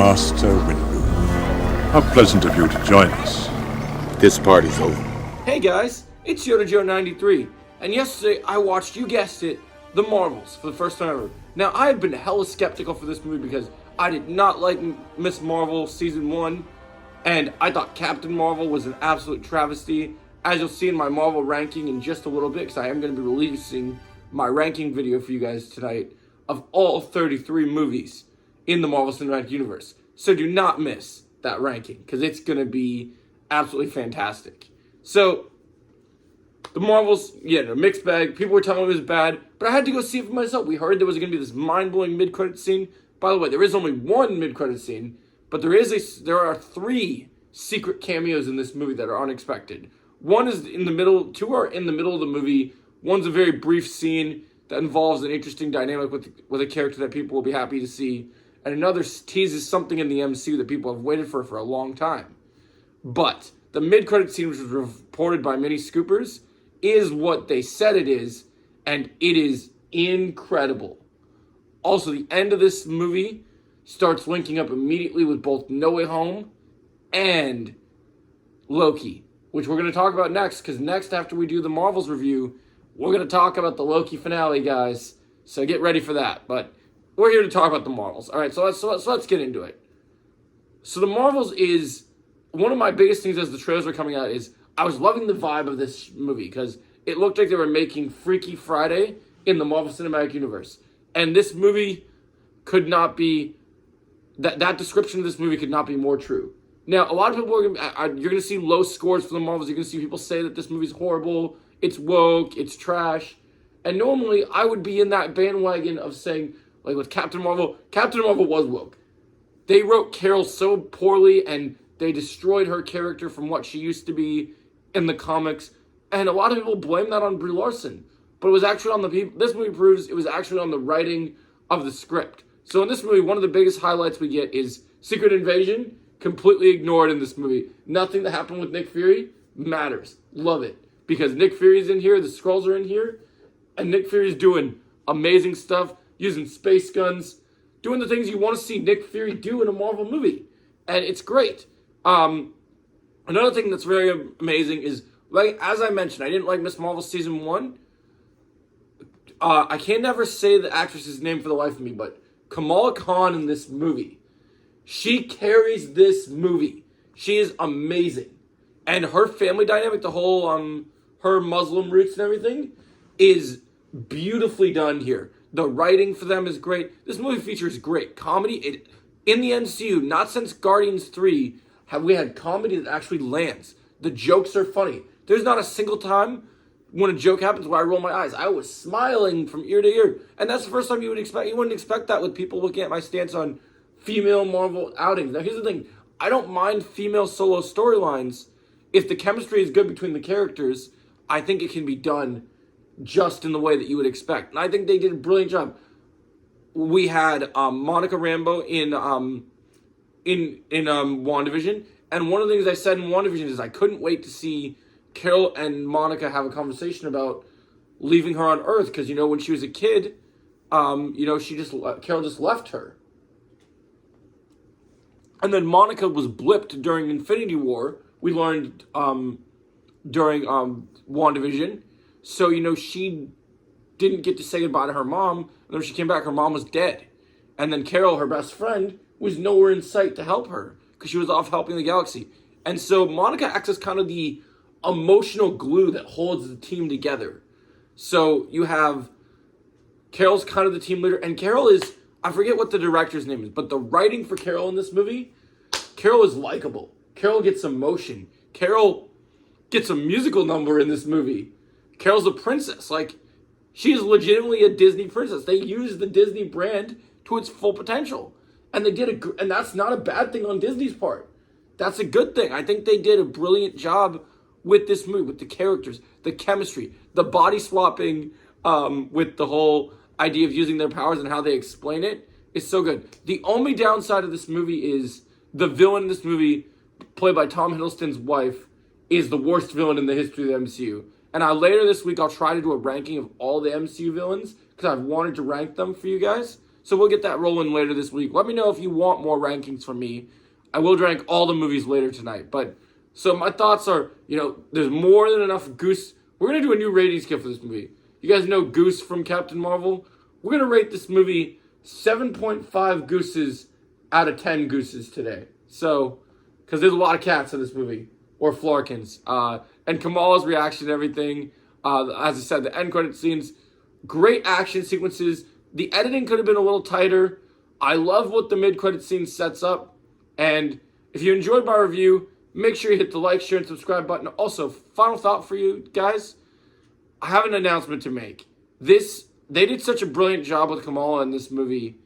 Master Windu. How pleasant of you to join us. This party's over. Hey guys, it's Yoda Joe 93, and yesterday I watched, you guessed it, The Marvels for the first time ever. Now, I have been hella skeptical for this movie because I did not like Miss Marvel Season 1, and I thought Captain Marvel was an absolute travesty. As you'll see in my Marvel ranking in just a little bit, because I am going to be releasing my ranking video for you guys tonight of all 33 movies in the Marvel Cinematic Universe. So do not miss that ranking, because it's going to be absolutely fantastic. So, The Marvels, a mixed bag. People were telling me it was bad, but I had to go see it for myself. We heard there was going to be this mind-blowing mid-credit scene. By the way, there is only one mid-credit scene, but there are 3 secret cameos in this movie that are unexpected. One is in the middle, 2 are in the middle of the movie. One's a very brief scene that involves an interesting dynamic with a character that people will be happy to see. And another teases something in the MCU that people have waited for a long time. But the mid-credit scene, which was reported by many scoopers, is what they said it is, and it is incredible. Also, the end of this movie starts linking up immediately with both No Way Home and Loki, which we're going to talk about next, because next, after we do the Marvels review, we're going to talk about the Loki finale, guys. So get ready for that. But we're here to talk about the Marvels. All right, so let's get into it. So the Marvels is one of my biggest things as the trailers were coming out is I was loving the vibe of this movie because it looked like they were making Freaky Friday in the Marvel Cinematic Universe. And this movie could not be, that description of this movie could not be more true. Now, a lot of people you're going to see low scores for the Marvels. You're going to see people say that this movie's horrible, it's woke, it's trash. And normally, I would be in that bandwagon of saying, like with Captain Marvel was woke. They wrote Carol so poorly, and they destroyed her character from what she used to be in the comics. And a lot of people blame that on Brie Larson. But it was actually on the people. This movie proves it was actually on the writing of the script. So in this movie, one of the biggest highlights we get is Secret Invasion, completely ignored in this movie. Nothing that happened with Nick Fury matters. Love it. Because Nick Fury's in here, the Skrulls are in here, and Nick Fury's doing amazing stuff, using space guns, doing the things you want to see Nick Fury do in a Marvel movie. And it's great. Another thing that's very amazing is, like, as I mentioned, I didn't like Miss Marvel Season 1. I can never say the actress's name for the life of me, but Kamala Khan in this movie, she carries this movie. She is amazing. And her family dynamic, the whole, her Muslim roots and everything, is beautifully done here. The writing for them is great. This movie features great comedy. In the MCU, not since Guardians 3, have we had comedy that actually lands. The jokes are funny. There's not a single time when a joke happens where I roll my eyes. I was smiling from ear to ear. And that's the first time you wouldn't expect that with people looking at my stance on female Marvel outings. Now, here's the thing. I don't mind female solo storylines. If the chemistry is good between the characters, I think it can be done just in the way that you would expect. And I think they did a brilliant job. We had Monica Rambeau in WandaVision. And one of the things I said in WandaVision is I couldn't wait to see Carol and Monica have a conversation about leaving her on Earth. Because, when she was a kid, Carol just left her. And then Monica was blipped during Infinity War. We learned during WandaVision. So, she didn't get to say goodbye to her mom. And when she came back, her mom was dead. And then Carol, her best friend, was nowhere in sight to help her because she was off helping the galaxy. And so Monica acts as kind of the emotional glue that holds the team together. So you have Carol's kind of the team leader. And Carol is, I forget what the director's name is, but the writing for Carol in this movie, Carol is likable. Carol gets emotion. Carol gets a musical number in this movie. Carol's a princess. Like, she is legitimately a Disney princess. They use the Disney brand to its full potential. And they did and that's not a bad thing on Disney's part. That's a good thing. I think they did a brilliant job with this movie, with the characters, the chemistry, the body swapping, with the whole idea of using their powers and how they explain it is so good. The only downside of this movie is the villain in this movie, played by Tom Hiddleston's wife, is the worst villain in the history of the MCU. And later this week, I'll try to do a ranking of all the MCU villains, because I've wanted to rank them for you guys. So we'll get that rolling later this week. Let me know if you want more rankings from me. I will rank all the movies later tonight. But so my thoughts are, there's more than enough Goose. We're going to do a new rating scale for this movie. You guys know Goose from Captain Marvel? We're going to rate this movie 7.5 gooses out of 10 gooses today. So, because there's a lot of cats in this movie. Or Flarkins. And Kamala's reaction to everything. As I said, the end credit scenes. Great action sequences. The editing could have been a little tighter. I love what the mid-credit scene sets up. And if you enjoyed my review, make sure you hit the like, share, and subscribe button. Also, final thought for you guys. I have an announcement to make. They did such a brilliant job with Kamala in this movie.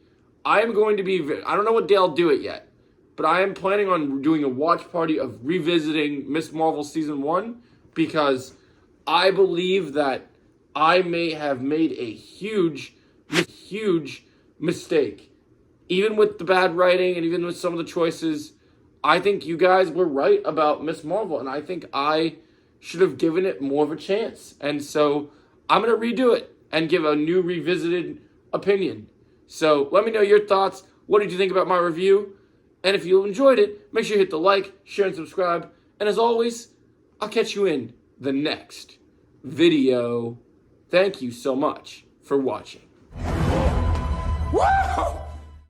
I am going to be, I don't know what day I'll do it yet, but I am planning on doing a watch party of revisiting Ms. Marvel Season 1 because I believe that I may have made a huge mistake. Even with the bad writing and even with some of the choices, I think you guys were right about Ms. Marvel, and I think I should have given it more of a chance. And so I'm going to redo it and give a new revisited opinion. So let me know your thoughts. What did you think about my review? And if you enjoyed it, make sure you hit the like, share, and subscribe. And as always, I'll catch you in the next video. Thank you so much for watching. Woo!